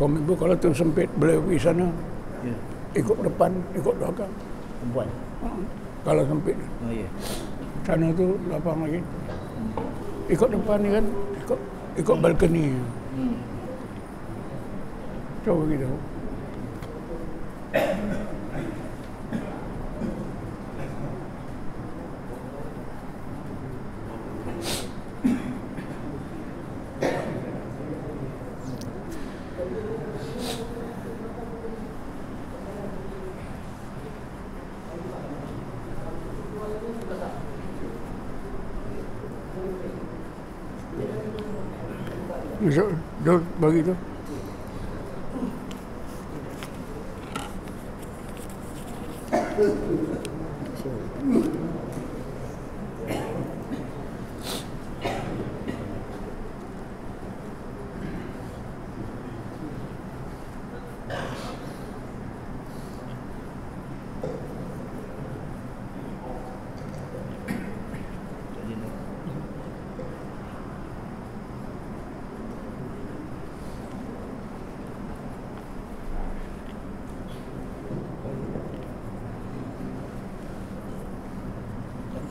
Kaum ibu kalau tu sempit boleh pergi sana, Ya. ikut depan, ikut belakang. Perempuan. Kalau sempit, Oh ya. sana tu lapang lagi. Ikut depan ni kan, ikut balkoni. Coba kita. Masuk, dah bagi tu.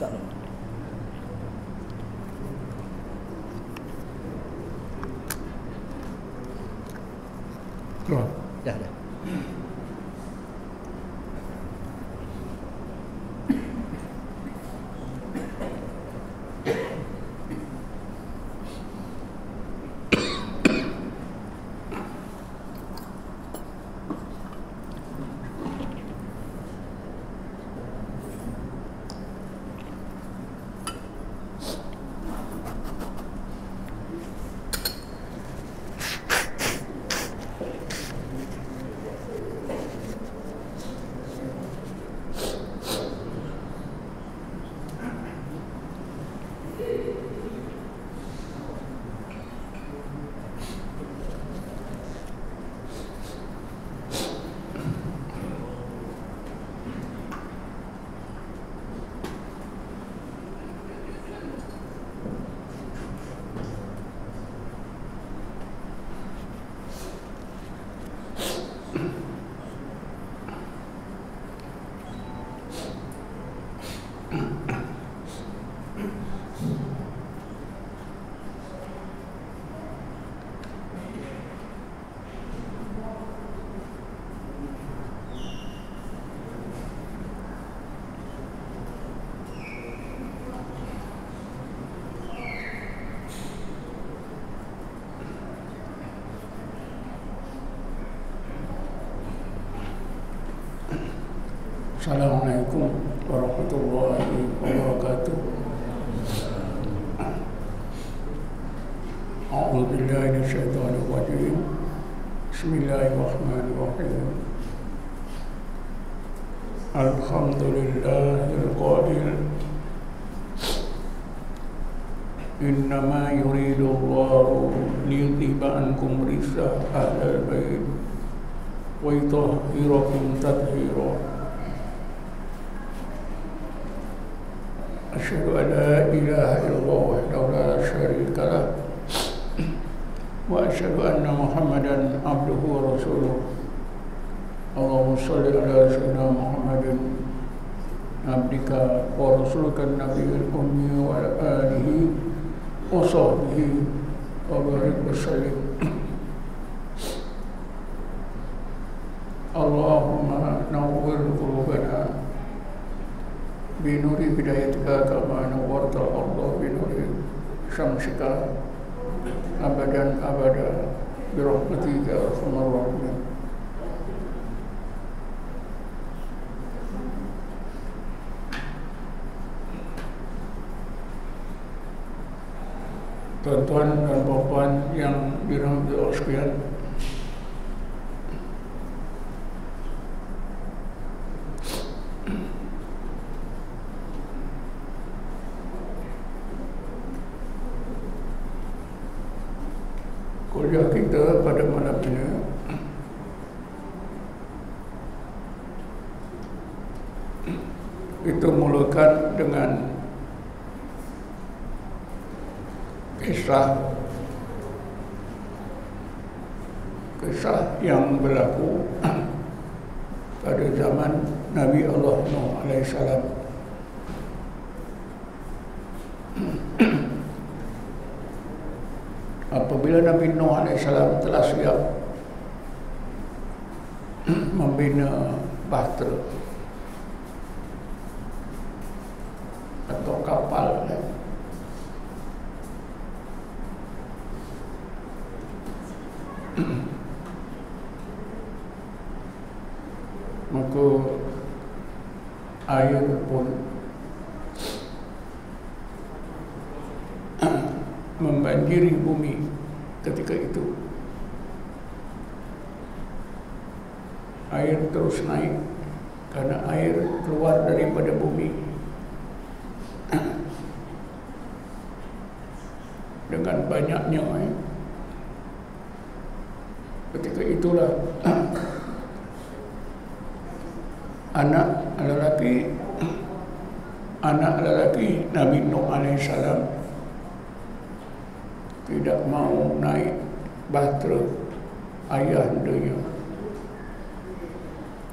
Tak tahu. Keluar. Dah. Assalamualaikum warahmatullahi wabarakatuh. A'udzu billahi minasyaitonir rajim. Bismillahirrahmanirrahim. Alhamdulillahil qadir. Innama yuridullahu liyudhiba ankum risa ahlal bait wa yutahhirakum tathira. Asyhadu an la ilaha illallah wahdahu la syarika lah wa asyhadu anna Muhammadan abduhu wa rasuluh. Allahumma shalli ala sayyidina Muhammadin abdika wa rasulika nabiyil ummi wa ala alihi wa sahbihi wa barik wa sallim. Allahumma nawwir qulubana binuri bidayatika kama nawwarta al-ardha binuri syamsika abadan abada birahmatika ya arhamar rahimin. Tuan-tuan dan puan yang dirahmati Allah sekalian, kuliah kita pada malam ini kita mulakan dengan kisah kisah yang berlaku pada zaman Nabi Allah Nuh alaihissalam. Apabila Nabi Nuh alaihissalam telah siap membina bahtera atau kapal, maka air pun membanjiri bumi ketika itu. Air terus naik karena air keluar daripada bumi dengan banyaknya. Ketika itulah anak lelaki Nabi Nuh alaihissalam tidak mau naik bahtera ayahandanya,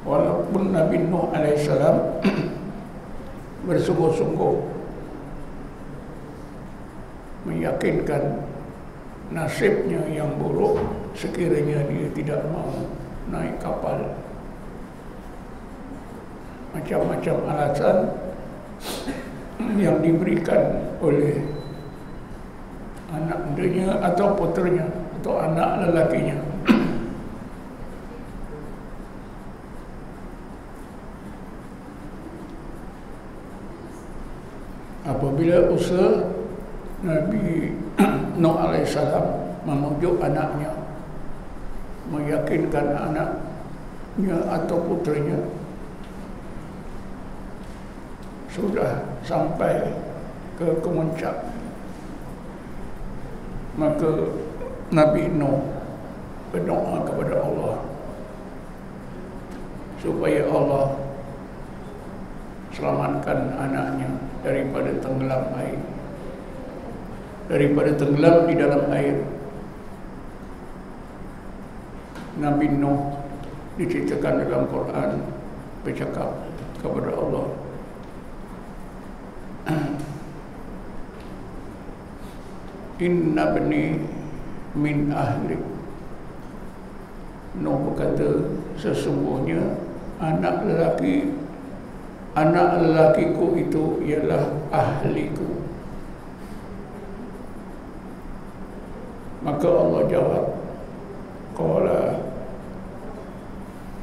walaupun Nabi Nuh alaihissalam bersungguh-sungguh meyakinkan nasibnya yang buruk sekiranya dia tidak mau naik kapal. Macam-macam alasan yang diberikan oleh anaknya atau puteranya atau anak lelakinya. Apabila usaha Nabi Nuh alaihissalam memujuk anaknya, meyakinkan anaknya atau putranya sudah sampai ke kemuncak, maka Nabi Nuh berdoa kepada Allah supaya Allah selamatkan anaknya daripada tenggelam air, daripada tenggelam di dalam air. Nabi Nuh diceritakan dalam Quran bercakap kepada Allah, Inna bani min ahlik. Nuh berkata, sesungguhnya anak lelakiku itu ialah ahliku. Maka Allah jawab, qala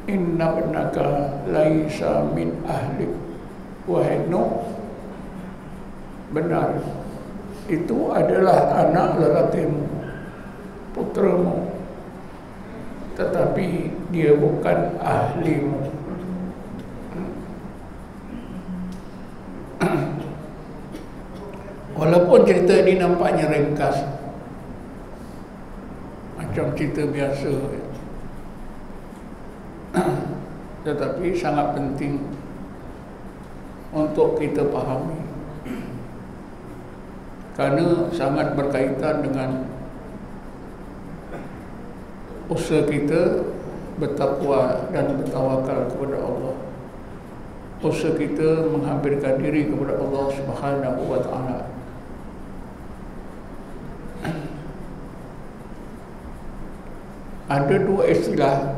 inna ibnaka laisa min ahlik. Wahai Nuh, benar, itu adalah anak lelakimu, putramu, tetapi dia bukan ahlimu. Walaupun cerita ini nampaknya ringkas, macam cerita biasa, tetapi sangat penting untuk kita fahami, karena sangat berkaitan dengan usaha kita bertakwa dan bertawakal kepada Allah, usaha kita menghampirkan diri kepada Allah Subhanahu wa Ta'ala. Ada dua istilah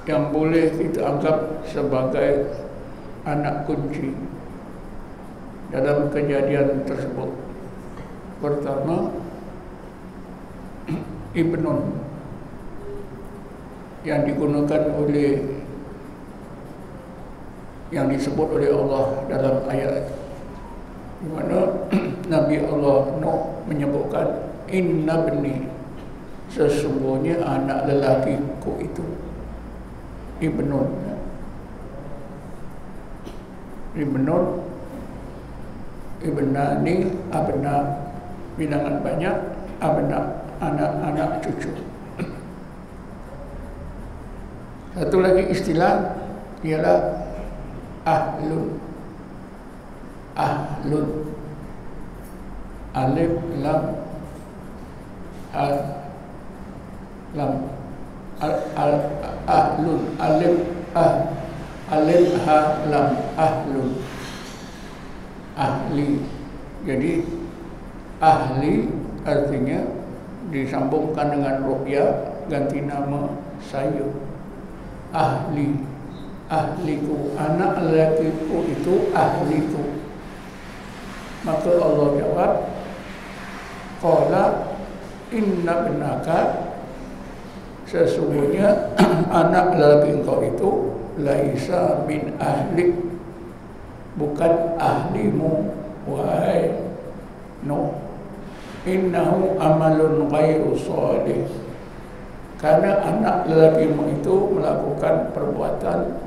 yang boleh kita anggap sebagai anak kunci dalam kejadian tersebut. Pertama, Ibnun, yang digunakan oleh, yang disebut oleh Allah dalam ayat di mana Nabi Allah Nuh menyebutkan, Inna bani, sesungguhnya anak lelakiku itu, Ibnun. Ibnani, abna, bilangan banyak, abna, anak-anak cucu. Satu lagi istilah ialah ahlun. Alif lam lam ahlun, alif ha lam, ahlun, ahli. Jadi ahli artinya disambungkan dengan ru'ya, ganti nama saya, ahli, ahliku, anak lelakiku itu ahliku. Maka Allah jawab, qala inna ibnaka, sesungguhnya anak lelaki engkau itu laisa min ahlik, bukan ahlimu, wahai Nuh. Innahu amalun ghairu salih, karena anak lelakimu itu melakukan perbuatan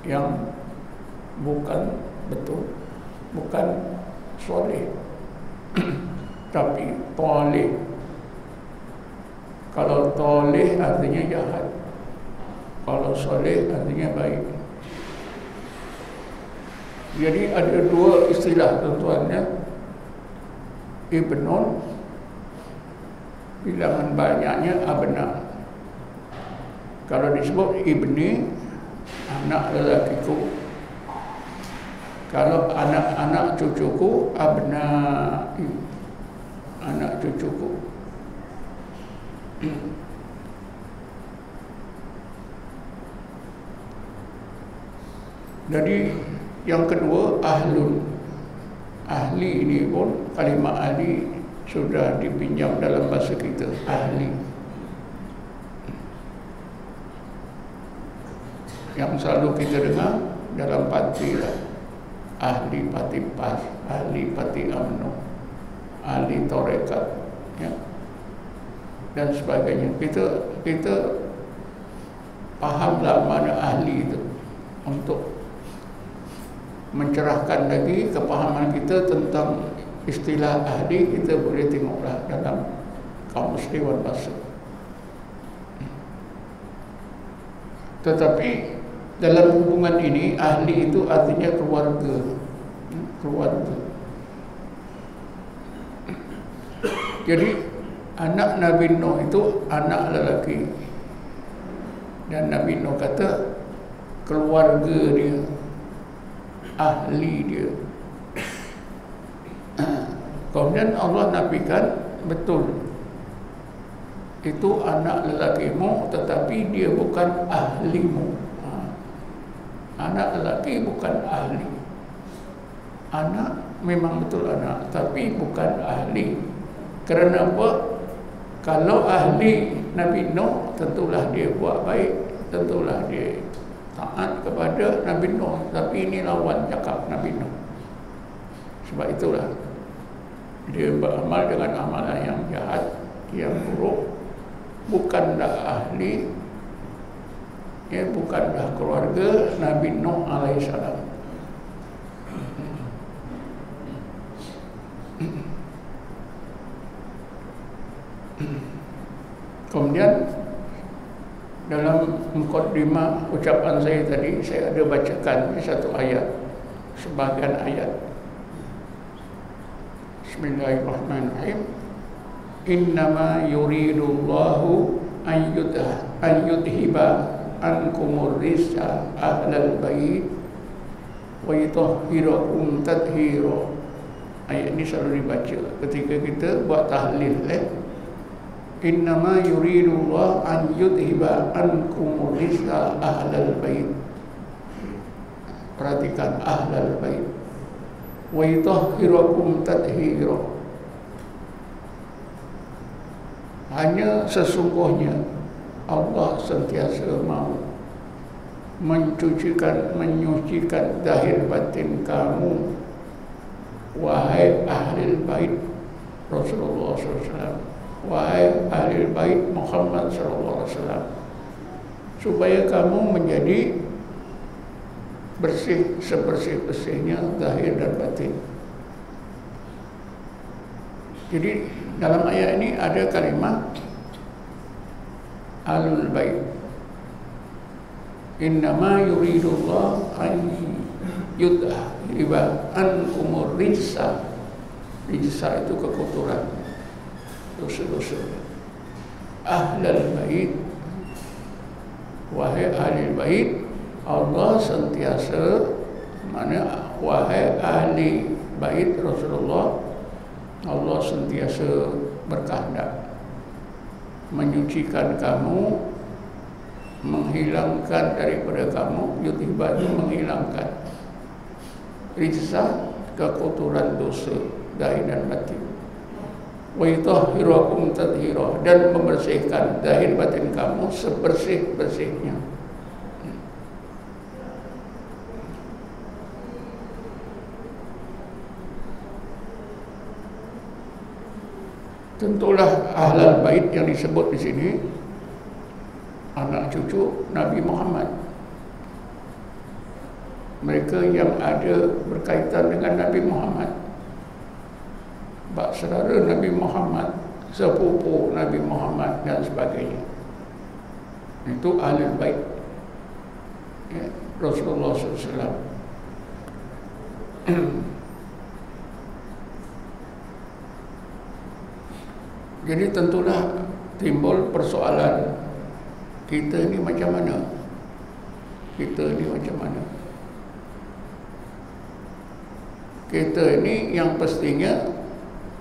yang bukan betul, bukan soleh, tapi toleh. Kalau toleh artinya jahat, kalau soleh artinya baik. Jadi ada dua istilah tuan-tuannya. Ibnun, bilangan banyaknya abna. Kalau disebut ibni, anak lelakiku. Kalau anak-anak cucuku, abnai, anak cucuku. Jadi yang kedua, ahlun. Ahli ini pun, kalimat ahli sudah dipinjam dalam bahasa kita, ahli. Yang selalu kita dengar dalam parti lah, ahli parti PAS, ahli parti UMNO, ahli tarekat, ya, dan sebagainya. Kita fahamlah mana ahli itu, untuk mencerahkan lagi kepahaman kita tentang istilah ahli. Kita boleh tengoklah dalam Kamus Dewan Bahasa. Tetapi dalam hubungan ini, ahli itu artinya keluarga, keluarga. Jadi anak Nabi Nuh itu anak lelaki, dan Nabi Nuh kata keluarga dia, ahli dia. Kemudian Allah nafikan, betul, itu anak lelakimu, tetapi dia bukan ahlimu. Anak lelaki bukan ahli. Anak memang betul anak, tapi bukan ahli. Kerana apa? Kalau ahli Nabi Nuh, tentulah dia buat baik, tentulah dia taat kepada Nabi Nuh. Tapi ini lawan cakap Nabi Nuh. Sebab itulah dia beramal dengan amalan yang jahat, yang buruk. Bukanlah ahli, ya, bukanlah keluarga Nabi Nuh alaihissalam. Kemudian dalam mukadimah ucapan saya tadi, saya ada bacakan satu ayat, sebagian ayat. Bismillahirrahmanirrahim. Innama yuridullahu an yudhiba ankumur rizqa ahlal bait wa yutahhirakum tathira. Ayat ini selalu dibaca ketika kita buat tahlil. Innama yuridullahu an yudhiba ankumur rizqa ahlal bait. Perhatikan, ahlal bait. Wa yutahhirakum tathira. Hanya sesungguhnya Allah sentiasa mau menyucikan zahir batin kamu, wahai ahli bait Rasulullah SAW, wahai ahli bait Muhammad SAW, supaya kamu menjadi bersih sebersih-bersihnya zahir dan batin. Jadi dalam ayat ini ada kalimat Ahlul Bait. Innama yuridullah an yudhiba ankumur rijsa. Rijsa itu kekotoran, dosa-dosa. Ahlul Bait, wahai ahli bait, Allah sentiasa, mana wahai ahli bait Rasulullah, Allah sentiasa berkehendak menyucikan kamu, menghilangkan daripada kamu, yutibadu menghilangkan rijsah, kekotoran dosa zahir dan batin, wa yutahhirakum tathira, dan membersihkan zahir batin kamu sebersih-bersihnya. Tentulah ahlul bait yang disebut di sini anak cucu Nabi Muhammad. Mereka yang ada berkaitan dengan Nabi Muhammad, bak saudara Nabi Muhammad, sepupu Nabi Muhammad dan sebagainya. Itu ahlul bait ya, Rasulullah SAW. Jadi tentulah timbul persoalan, kita ni macam mana? Kita ni macam mana? Kita ni yang pastinya,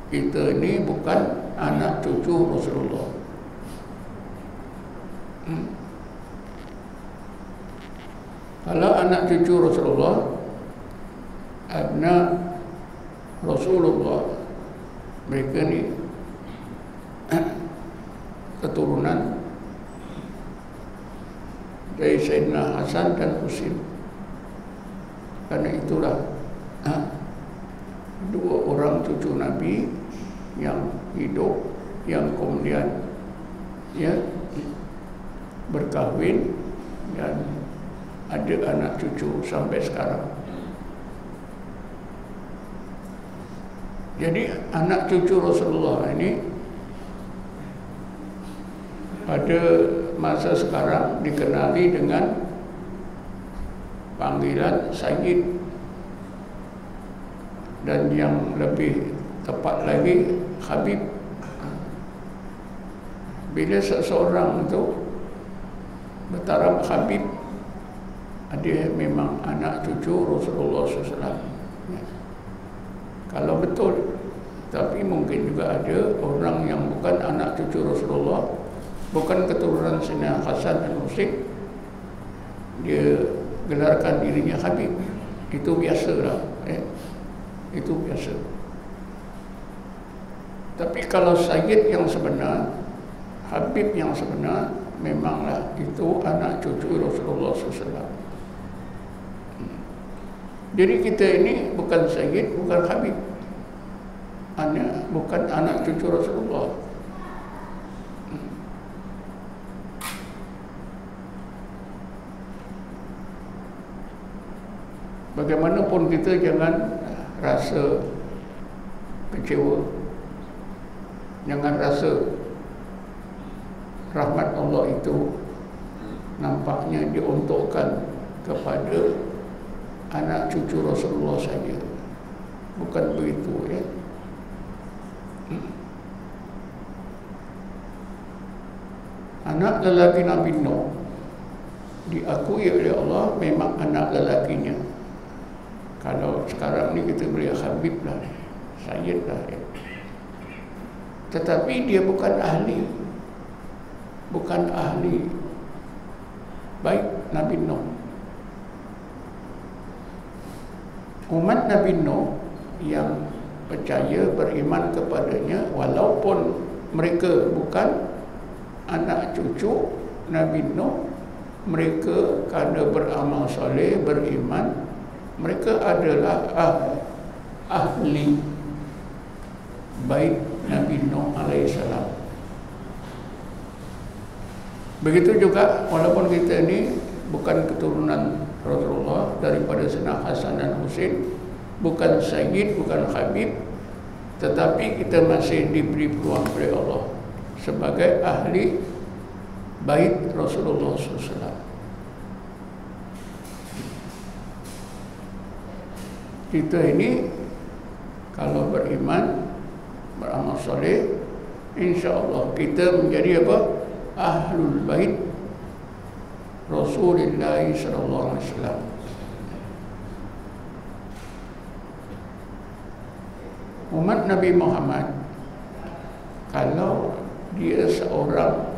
kita ni bukan anak cucu Rasulullah. Kalau anak cucu Rasulullah, anak Rasulullah, mereka ni keturunan dari Sayyidina Hasan dan Husain. Karena itulah dua orang cucu Nabi yang hidup, yang kemudian ya berkahwin dan ada anak cucu sampai sekarang. Jadi anak cucu Rasulullah ini pada masa sekarang dikenali dengan panggilan Sayyid, dan yang lebih tepat lagi Habib. Bila seseorang itu bertaraf Habib, dia memang anak cucu Rasulullah SAW. Kalau betul, tapi mungkin juga ada orang yang bukan anak cucu Rasulullah, bukan keturunan Sayyidina Hasan dan Husain, dia gelarkan dirinya Habib. Itu biasalah, itu biasa. Tapi kalau Sayyid yang sebenar, Habib yang sebenar, memanglah itu anak cucu Rasulullah SAW. Jadi kita ini bukan Sayyid, bukan Habib, bukan anak cucu Rasulullah. Bagaimanapun kita jangan rasa kecewa, jangan rasa rahmat Allah itu nampaknya diuntukkan kepada anak cucu Rasulullah saja. Bukan begitu ya. Anak lelaki Nabi Nuh diakui oleh Allah memang anak lelakinya. Kalau sekarang ni kita boleh Habib lah, Sayyid lah ya. Tetapi dia bukan ahli, bukan ahli baik Nabi Nuh. Umat Nabi Nuh yang percaya, beriman kepadanya, walaupun mereka bukan anak cucu Nabi Nuh, mereka kerana beramal soleh, beriman, mereka adalah ahli bait Nabi Nuh alaihissalam. Begitu juga walaupun kita ini bukan keturunan Rasulullah daripada Sayyidina Hasan dan Husain, bukan Sayyid, bukan Habib, tetapi kita masih diberi peluang oleh Allah sebagai ahli bait Rasulullah SAW. Kita ini kalau beriman, beramal soleh, insya Allah kita menjadi apa? Ahlul bait Rasulullah sallallahu alaihi wasallam. Umat Nabi Muhammad, kalau dia seorang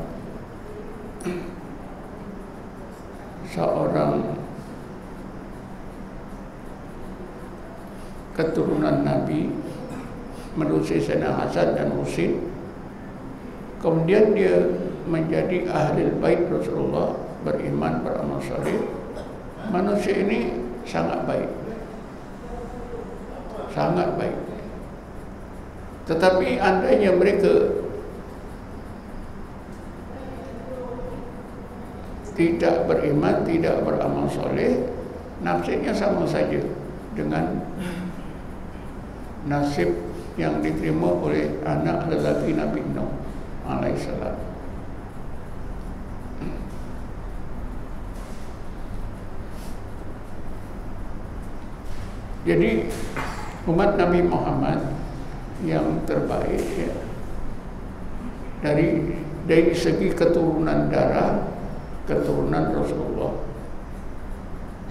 keturunan Nabi menerusi Sayyidina Hasan dan Husain, kemudian dia menjadi ahli bait Rasulullah, beriman, beramal saleh, manusia ini sangat baik, sangat baik. Tetapi andainya mereka tidak beriman, tidak beramal soleh, nasibnya sama saja dengan nasib yang diterima oleh anak lelaki Nabi Nuh alaihissalam. Jadi umat Nabi Muhammad yang terbaik, ya, dari segi keturunan darah, keturunan Rasulullah.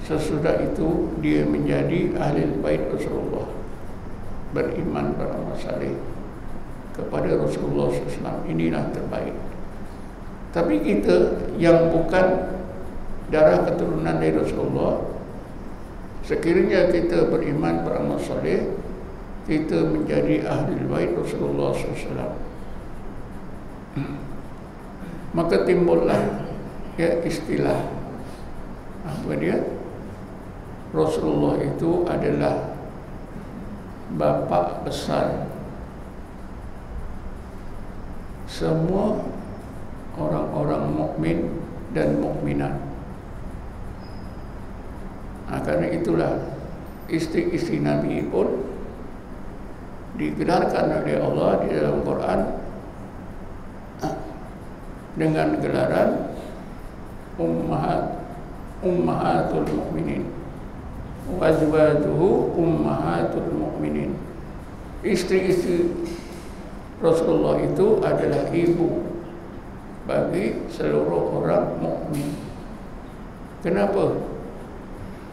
Sesudah itu dia menjadi ahli bait Rasulullah, beriman, beramal saleh kepada Rasulullah SAW. Inilah terbaik. Tapi kita yang bukan darah keturunan dari Rasulullah, sekiranya kita beriman, beramal saleh, kita menjadi ahli bait Rasulullah SAW. Maka timbullah, ya, istilah apa dia? Rasulullah itu adalah bapa besar semua orang-orang mukmin dan mukminat. Karena itulah istri-istri Nabi pun digelarkan oleh Allah di dalam Quran dengan gelaran ummahatul mukminin wa azwajuhu ummahatul mukminin. Istri-istri Rasulullah itu adalah ibu bagi seluruh orang mukmin. Kenapa?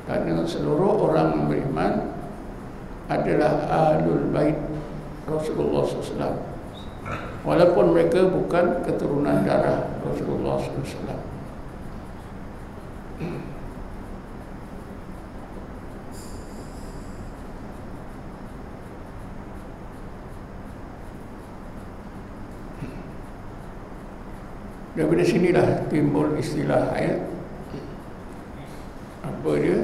Karena seluruh orang yang beriman adalah ahlul bait Rasulullah SAW, walaupun mereka bukan keturunan darah Rasulullah SAW. Dari sinilah timbul istilah, ya, apa dia?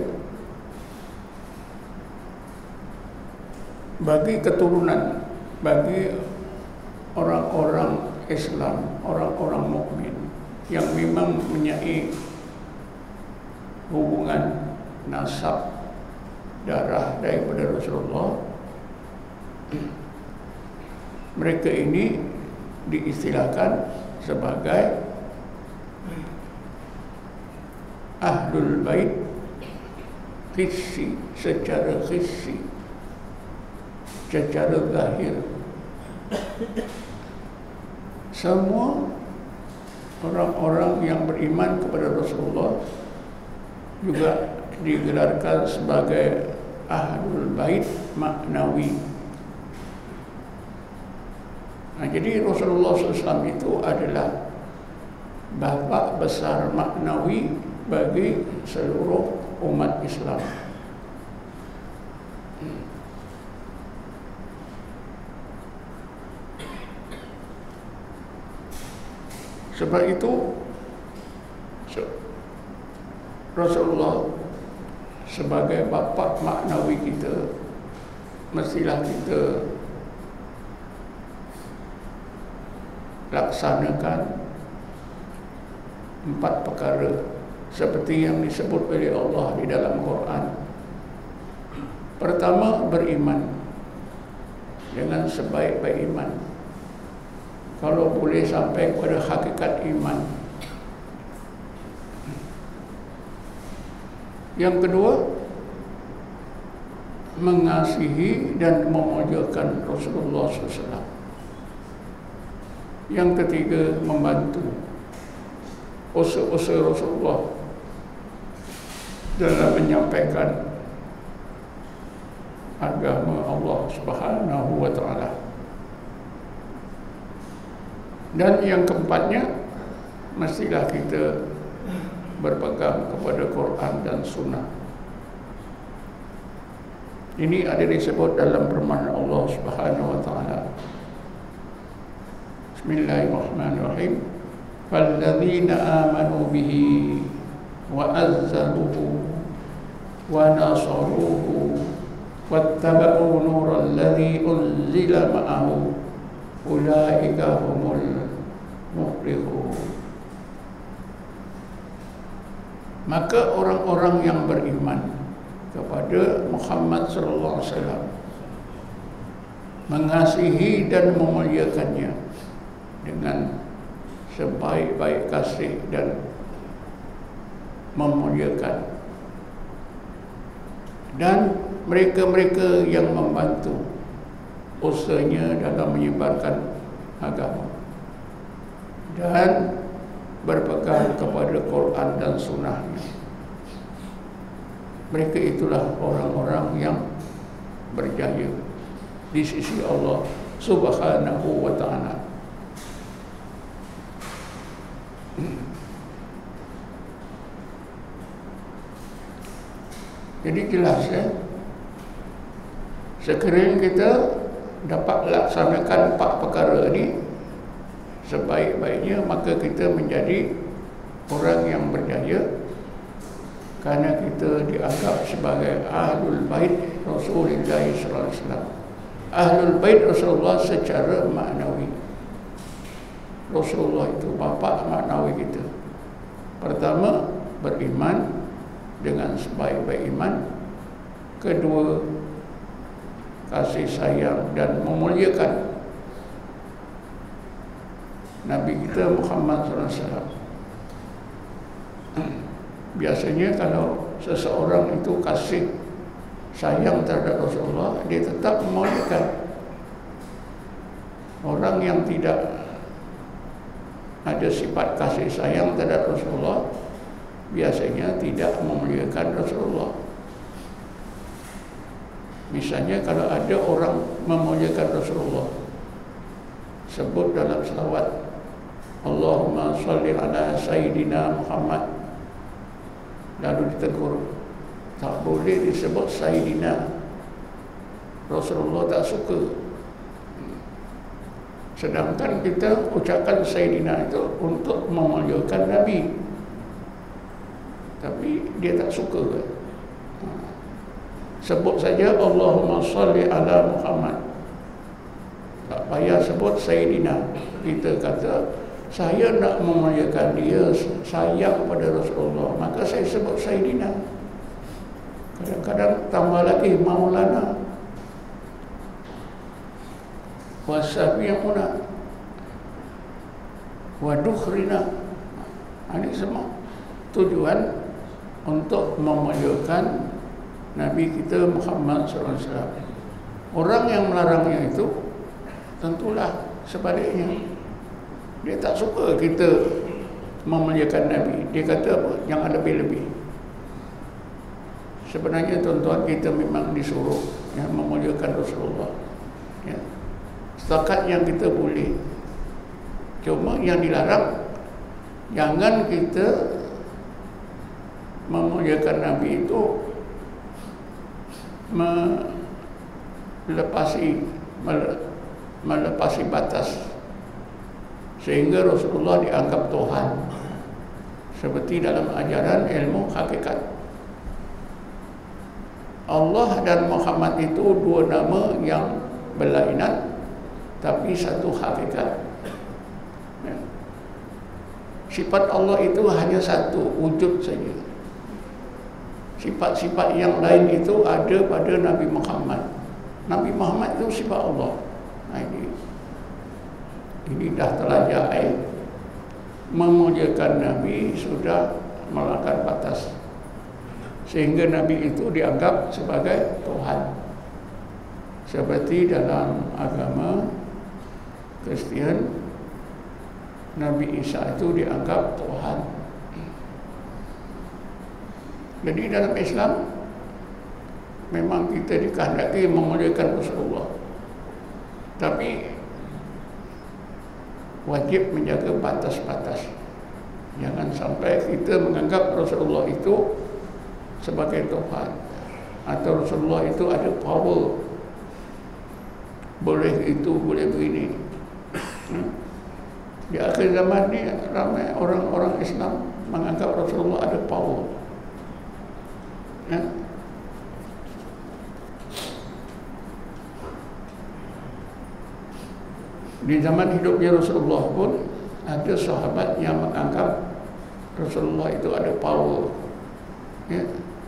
Bagi keturunan, bagi orang-orang Islam, orang-orang mukmin yang memang mempunyai hubungan nasab darah daripada Rasulullah, mereka ini diistilahkan sebagai ahlul bait hissi, secara hissi, secara zahir. Semua orang-orang yang beriman kepada Rasulullah juga digelarkan sebagai ahlul bait maknawi. Jadi Rasulullah SAW itu adalah bapa besar maknawi bagi seluruh umat Islam. Sebab itu Rasulullah sebagai bapa maknawi kita, mestilah kita laksanakan 4 perkara seperti yang disebut oleh Allah di dalam Quran. Pertama, beriman dengan sebaik-baik iman. Kalau boleh sampai kepada hakikat iman. Yang kedua, mengasihi dan memuliakan Rasulullah SAW. Yang ketiga, membantu usaha-usaha Rasulullah dalam menyampaikan agama Allah Subhanahu wa ta'ala. Dan yang keempatnya, mestilah kita berpegang kepada Quran dan Sunnah. Ini ada disebut dalam firman Allah Subhanahu wa ta'ala. Bismillahirrahmanirrahim. Falladzina amanu bihi wa azzaluhu wa nasaruhu wattaba'u nural ladzi unzila ma'ahu ulaika humul muflihun. Maka orang-orang yang beriman kepada Muhammad sallallahu alaihi wasallam, mengasihi dan memuliakannya dengan sebaik-baik kasih dan memuliakan, dan mereka-mereka yang membantu usahanya dalam menyebarkan agama dan berpegang kepada Quran dan Sunnahnya, mereka itulah orang-orang yang berjaya di sisi Allah Subhanahu wa ta'ala. Jadi jelas ya, sekiranya kita dapat laksanakan 4 perkara ini sebaik-baiknya, maka kita menjadi orang yang berjaya, karena kita dianggap sebagai Ahlul Bait Rasulullah sallallahu alaihi wasallam. Ahlul Bait Rasulullah secara maknawi. Rasulullah itu bapa maknawi kita. Pertama, beriman dengan sebaik-baik iman. Kedua, kasih sayang dan memuliakan Nabi kita Muhammad SAW. Biasanya kalau seseorang itu kasih sayang terhadap Rasulullah, dia tetap memuliakan. Orang yang tidak ada sifat kasih sayang terhadap Rasulullah biasanya tidak memuliakan Rasulullah. Misalnya kalau ada orang memuliakan Rasulullah, sebut dalam selawat, Allahumma sholli ala Sayyidina Muhammad, lalu ditegur, tak boleh disebut Sayyidina, Rasulullah tak suka. Sedangkan kita ucapkan Sayyidina itu untuk memuliakan Nabi, tapi dia tak suka. Sebut saja Allahumma sholli ala Muhammad, tak payah sebut Sayyidina. Kita kata saya nak memuliakan dia, sayang pada Rasulullah, maka saya sebut Sayyidina. Kadang-kadang tambah lagi Maulana wa Syafi'una wa Dukhrina. Ini semua tujuan untuk memuliakan Nabi kita Muhammad SAW. Orang yang melarangnya itu tentulah sebaliknya. Dia tak suka kita memuliakan Nabi. Dia kata apa? Jangan lebih-lebih. Sebenarnya tuan-tuan, kita memang disuruh ya, memuliakan Rasulullah ya. Setakat yang kita boleh. Cuma yang dilarang, jangan kita memuliakan Nabi itu melepasi batas sehingga Rasulullah dianggap Tuhan, seperti dalam ajaran ilmu hakikat. Allah dan Muhammad itu dua nama yang berlainan tapi satu hakikat. Sifat Allah itu hanya satu, wujud saja. Sifat-sifat yang lain itu ada pada Nabi Muhammad. Nabi Muhammad itu sifat Allah. Nah, ini dah terlanjur memuliakan Nabi sudah melanggar batas, sehingga Nabi itu dianggap sebagai Tuhan. Seperti dalam agama Kristian, Nabi Isa itu dianggap Tuhan. Jadi dalam Islam memang kita dikehendaki memuliakan Rasulullah, tapi wajib menjaga batas-batas. Jangan sampai kita menganggap Rasulullah itu sebagai Tuhan, atau Rasulullah itu ada power, boleh itu, boleh begini. Di akhir zaman ni ramai orang-orang Islam menganggap Rasulullah ada power. Di zaman hidupnya Rasulullah pun ada sahabat yang menganggap Rasulullah itu ada power.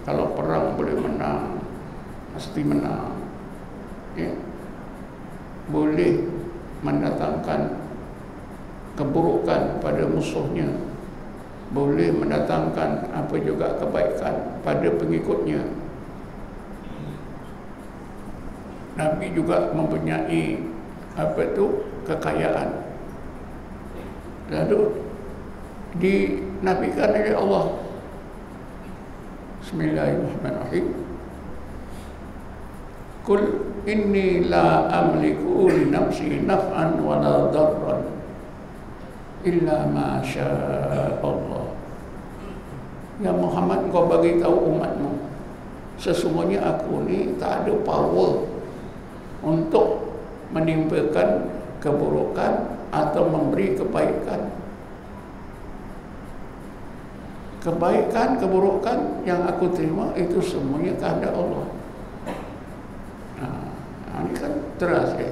Kalau perang boleh menang, pasti menang. Boleh mendatangkan keburukan pada musuhnya, boleh mendatangkan apa juga kebaikan pada pengikutnya. Nabi juga mempunyai apa itu kekayaan, lalu dinafikan oleh Allah. Bismillahirrahmanirrahim. Qul inni la amliku li nafsi naf'an wa la darran illa ma syaa Allah. Ya Muhammad, kau bagi tahu umatmu, sesungguhnya aku ni tak ada power untuk menimpakan keburukan atau memberi kebaikan. Kebaikan, keburukan yang aku terima itu semuanya kehendak Allah. Ini kan teras ya.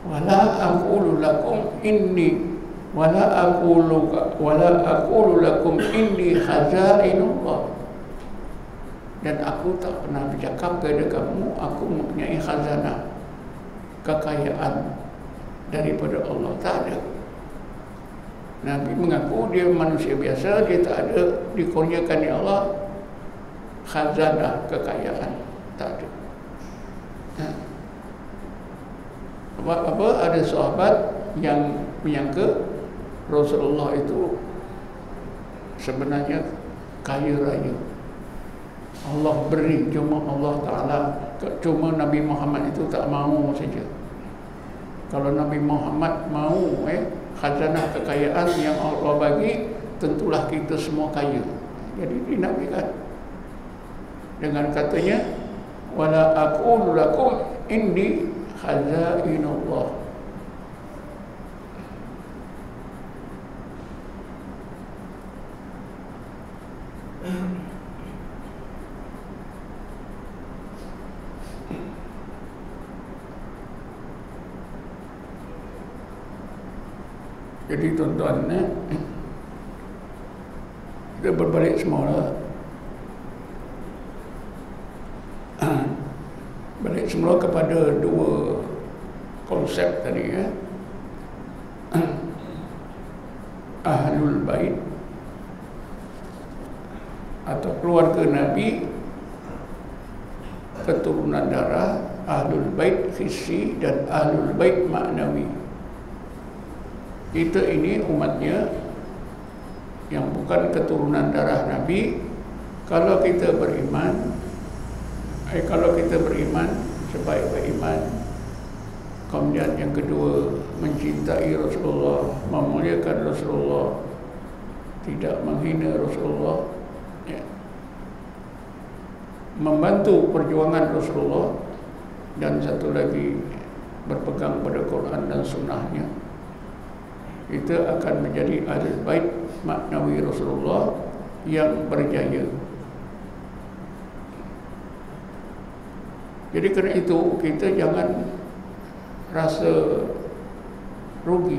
Wala aqulu lakum inni khazainullah. Dan aku tak pernah bercakap kepada kamu aku mempunyai khazanah, kekayaan daripada Allah. Tak ada. Nabi mengaku dia manusia biasa, dia tak ada dikurniakan oleh Allah khazanah, kekayaan. Tak ada. Apa ada sahabat yang menyangka Rasulullah itu sebenarnya kaya raya. Allah beri, cuma Allah Ta'ala, cuma Nabi Muhammad itu tak mahu saja. Kalau Nabi Muhammad mahu khazanah kekayaan yang Allah bagi, tentulah kita semua kaya. Jadi dinafikan dengan katanya wala aqulu lakum indi khazainullah. Jadi tuan-tuan, kita berbalik semula. Balik semula kepada dua konsep tadi ya. Ahlul Bait atau keluarga Nabi, keturunan darah, Ahlul Bait hissi dan Ahlul Bait maknawi. Kita ini umatnya yang bukan keturunan darah Nabi. Kalau kita beriman, sebaik-baik iman, kemudian yang kedua mencintai Rasulullah, memuliakan Rasulullah, tidak menghina Rasulullah, membantu perjuangan Rasulullah, dan satu lagi berpegang pada Quran dan Sunnahnya, kita akan menjadi Ahlul Bait maknawi Rasulullah yang berjaya. Jadi kerana itu kita jangan rasa rugi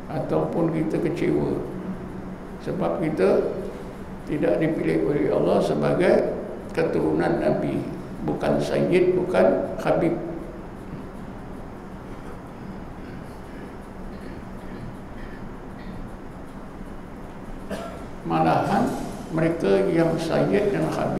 ataupun kita kecewa sebab kita tidak dipilih oleh Allah sebagai keturunan Nabi, bukan Sayyid, bukan Habib. Malahan mereka yang Sayyid dan Habib